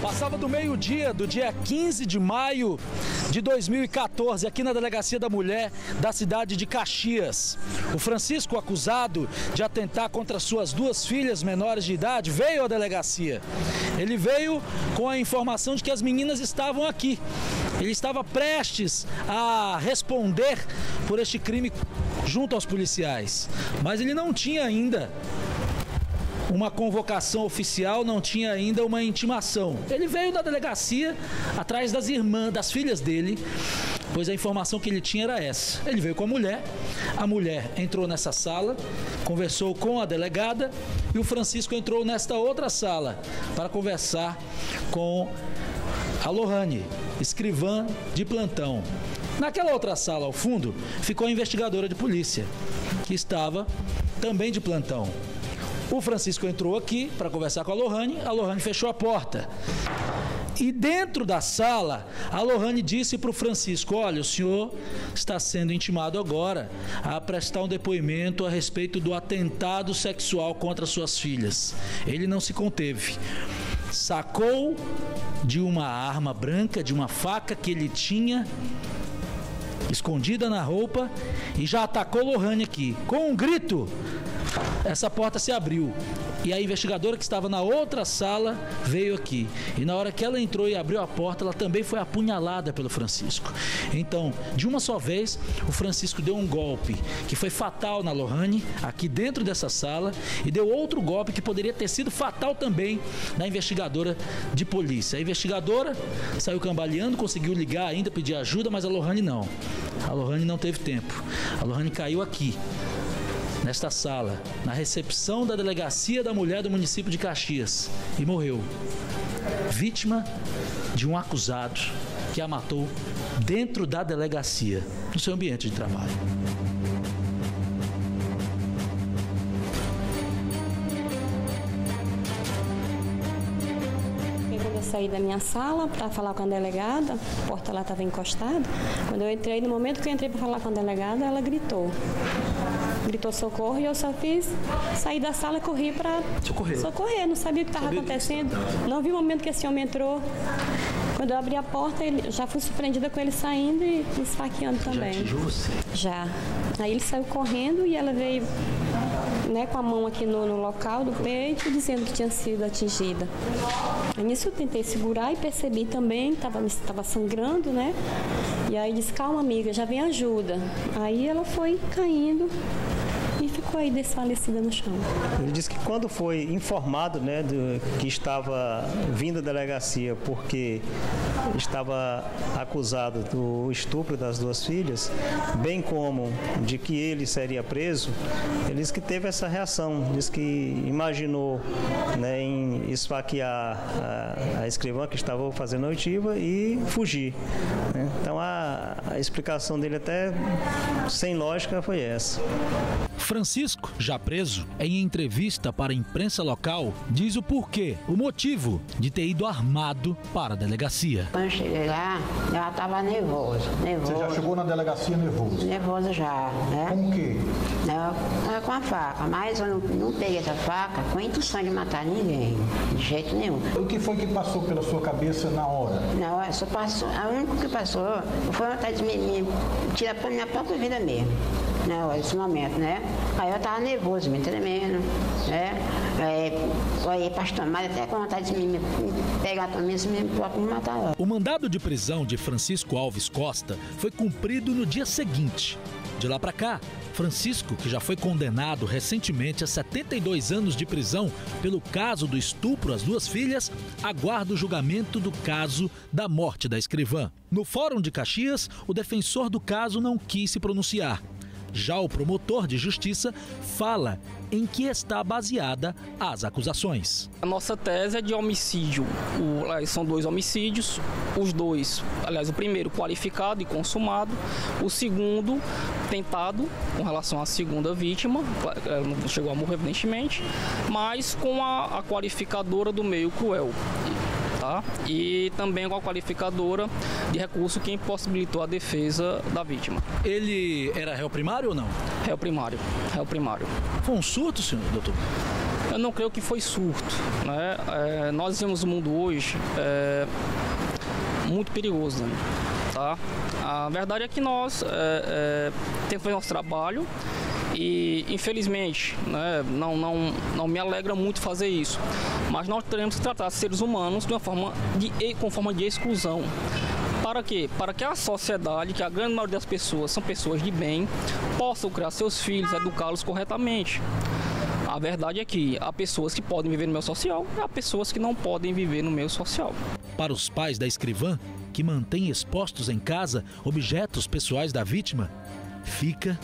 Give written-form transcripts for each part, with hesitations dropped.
Passava do meio-dia do dia 15 de maio de 2014, aqui na Delegacia da Mulher da cidade de Caxias. O Francisco, acusado de atentar contra suas duas filhas menores de idade, veio à delegacia. Ele veio com a informação de que as meninas estavam aqui. Ele estava prestes a responder por este crime junto aos policiais, mas ele não tinha ainda uma convocação oficial, não tinha ainda uma intimação. Ele veio da delegacia atrás das irmãs, das filhas dele, pois a informação que ele tinha era essa. Ele veio com a mulher entrou nessa sala, conversou com a delegada e o Francisco entrou nesta outra sala para conversar com a Lohane, escrivã de plantão. Naquela outra sala ao fundo ficou a investigadora de polícia, que estava também de plantão. O Francisco entrou aqui para conversar com a Lohane fechou a porta. E dentro da sala, a Lohane disse para o Francisco: olha, o senhor está sendo intimado agora a prestar um depoimento a respeito do atentado sexual contra suas filhas. Ele não se conteve. Sacou de uma arma branca, de uma faca que ele tinha escondida na roupa e já atacou Lohane aqui. Com um grito, essa porta se abriu e a investigadora que estava na outra sala veio aqui. E na hora que ela entrou e abriu a porta, ela também foi apunhalada pelo Francisco. Então, de uma só vez, o Francisco deu um golpe que foi fatal na Lohane, aqui dentro dessa sala, e deu outro golpe que poderia ter sido fatal também na investigadora de polícia. A investigadora saiu cambaleando, conseguiu ligar ainda, pedir ajuda, mas a Lohane não. A Lohane não teve tempo. A Lohane caiu aqui, nesta sala, na recepção da Delegacia da Mulher do município de Caxias, e morreu, vítima de um acusado que a matou dentro da delegacia, no seu ambiente de trabalho. Quando eu saí da minha sala para falar com a delegada, a porta lá estava encostada. Quando eu entrei, no momento que eu entrei para falar com a delegada, ela gritou socorro, e eu só fiz sair da sala e corri para socorrer. Não sabia o que estava acontecendo. Não vi o momento que esse homem entrou. Quando eu abri a porta, já fui surpreendida com ele saindo e me esfaqueando também. Já atingiu você? Já. Aí ele saiu correndo e ela veio, né, com a mão aqui no local do peito, dizendo que tinha sido atingida. Aí nisso eu tentei segurar e percebi também que estava sangrando, né? E aí disse: calma, amiga, já vem ajuda. Aí ela foi caindo e ficou aí desfalecida no chão. Ele disse que quando foi informado, né, que estava vindo à delegacia porque estava acusado do estupro das duas filhas, bem como de que ele seria preso, ele disse que teve essa reação, disse que imaginou, né, em esfaquear a escrivã que estava fazendo a oitiva e fugir, né? Então a explicação dele, até sem lógica, foi essa. Francisco, já preso, em entrevista para a imprensa local, diz o porquê, o motivo de ter ido armado para a delegacia. Quando eu cheguei lá, eu já estava nervoso. Você já chegou na delegacia nervoso? Nervoso já, né? Com o quê? Com a faca, mas eu não peguei essa faca com a intenção de matar ninguém, de jeito nenhum. O que foi que passou pela sua cabeça na hora? Na hora, só passou, a única que passou foi vontade de me tirar para minha própria vida mesmo. Nesse momento, né? Aí eu tava nervoso, me tremendo, né? Olhei para as tomadas, até com vontade de me pegar também, se me matar ela. O mandado de prisão de Francisco Alves Costa foi cumprido no dia seguinte. De lá para cá, Francisco, que já foi condenado recentemente a 72 anos de prisão pelo caso do estupro às duas filhas, aguarda o julgamento do caso da morte da escrivã. No Fórum de Caxias, o defensor do caso não quis se pronunciar. Já o promotor de justiça fala em que está baseada as acusações. A nossa tese é de homicídio. São dois homicídios, os dois, aliás, o primeiro qualificado e consumado, o segundo tentado com relação à segunda vítima, ela não chegou a morrer evidentemente, mas com a qualificadora do meio cruel. Tá? E também com a qualificadora de recurso que impossibilitou a defesa da vítima. Ele era réu primário ou não? Réu primário. Foi um surto, senhor doutor? Eu não creio que foi surto, né? Nós vivemos um mundo hoje muito perigoso, né? Tá? A verdade é que nós temos que fazer nosso trabalho e, infelizmente, né, não me alegra muito fazer isso, mas nós teremos que tratar seres humanos de uma forma com forma de exclusão. Para quê? Para que a sociedade, que a grande maioria das pessoas são pessoas de bem, possam criar seus filhos, educá-los corretamente. A verdade é que há pessoas que podem viver no meio social e há pessoas que não podem viver no meio social. Para os pais da escrivã, que mantêm expostos em casa objetos pessoais da vítima, fica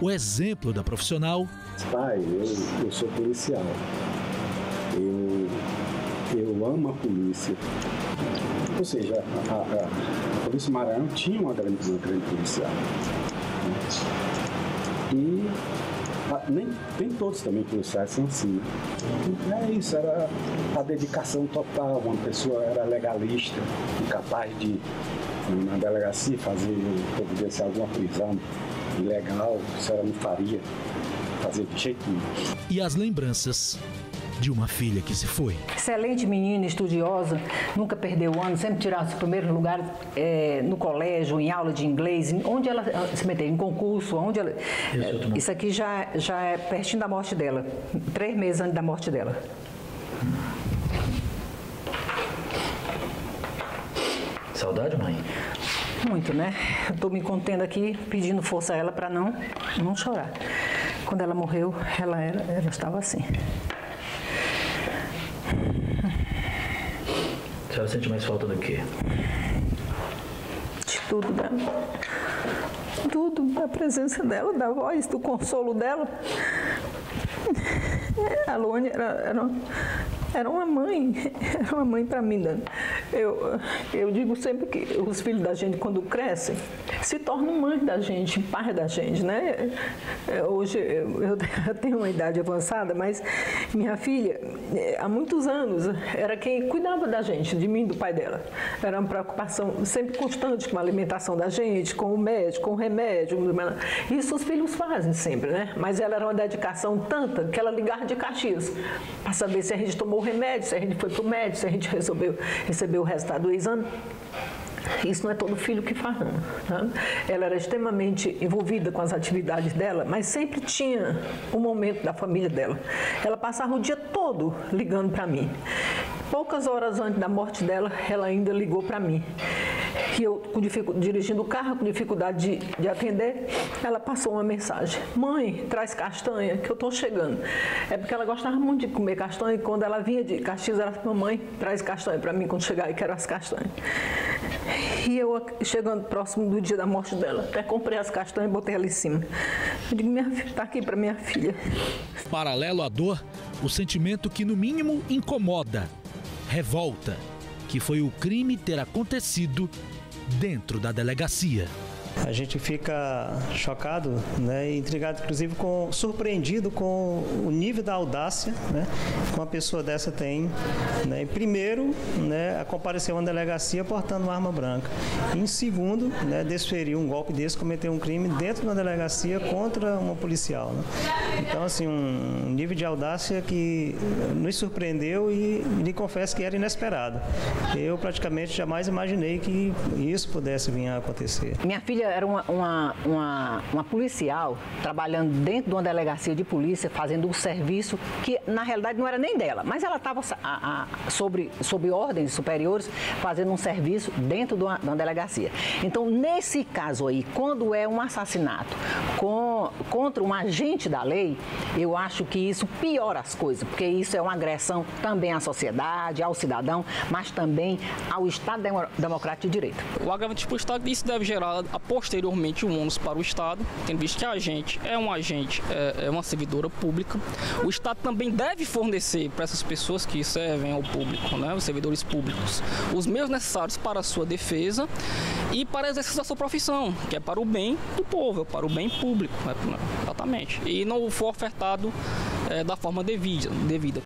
o exemplo da profissional. Pai, eu sou policial. Eu amo a polícia. Ou seja, a Polícia Maranhão tinha uma grande policial. E nem todos também policiais são assim. É isso, era a dedicação total. Uma pessoa era legalista, incapaz de, na delegacia, providenciar alguma prisão ilegal, isso ela não faria, fazer de jeito nenhum. E as lembranças de uma filha que se foi. Excelente menina, estudiosa, nunca perdeu ano, sempre tirava os primeiros lugares no colégio, em aula de inglês, onde ela se meteu, em concurso, onde ela... Isso aqui já é pertinho da morte dela, 3 meses antes da morte dela. Saudade, mãe? Muito, né? Eu estou me contendo aqui, pedindo força a ela para não chorar. Quando ela morreu, ela estava assim. A senhora sente mais falta do quê? De tudo dela. Tudo, da presença dela, da voz, do consolo dela. A Luane era uma mãe para mim, Dani. Eu digo sempre que os filhos da gente, quando crescem, se tornam mães da gente, pais da gente, né? Hoje eu tenho uma idade avançada, mas minha filha, há muitos anos, era quem cuidava da gente, de mim e do pai dela. Era uma preocupação sempre constante com a alimentação da gente, com o médico, com o remédio. Isso os filhos fazem sempre, né? Mas ela era uma dedicação tanta que ela ligava de Caxias para saber se a gente tomou o remédio, se a gente foi para o médico, se a gente recebeu o resultado do exame. Isso não é todo filho que faz, não. Tá? Ela era extremamente envolvida com as atividades dela, mas sempre tinha um momento da família dela. Ela passava o dia todo ligando para mim. Poucas horas antes da morte dela, ela ainda ligou para mim. E eu, dirigindo o carro, com dificuldade de atender, ela passou uma mensagem. Mãe, traz castanha, que eu estou chegando. É porque ela gostava muito de comer castanha, e quando ela vinha de Caxias, ela falou, mãe, traz castanha para mim quando chegar, e quero as castanhas. E eu, chegando próximo do dia da morte dela, até comprei as castanhas e botei ela em cima. Eu digo, minha filha, está aqui para minha filha. Paralelo à dor, o sentimento que no mínimo incomoda, revolta, que foi o crime ter acontecido dentro da delegacia. A gente fica chocado, né, e intrigado, inclusive surpreendido com o nível da audácia, né, que uma pessoa dessa tem, né, em primeiro, né, a comparecer a uma delegacia portando uma arma branca. E, em segundo, né, desferir um golpe desse, cometer um crime dentro de uma delegacia contra uma policial. Né? Então, assim, um nível de audácia que nos surpreendeu e lhe confesso que era inesperado. Eu praticamente jamais imaginei que isso pudesse vir a acontecer. Minha filha era uma policial trabalhando dentro de uma delegacia de polícia, fazendo um serviço que, na realidade, não era nem dela, mas ela estava sob ordens superiores, fazendo um serviço dentro de uma delegacia. Então, nesse caso aí, quando é um assassinato contra um agente da lei, eu acho que isso piora as coisas, porque isso é uma agressão também à sociedade, ao cidadão, mas também ao Estado Democrático de Direito. O agravante para o Estado, isso deve gerar posteriormente um ônus para o Estado, tendo visto que a agente é uma servidora pública. O Estado também deve fornecer para essas pessoas que servem ao público, né, os servidores públicos, os meios necessários para a sua defesa e para exercer a sua profissão, que é para o bem do povo, para o bem público, né, exatamente. E não for ofertado da forma devida.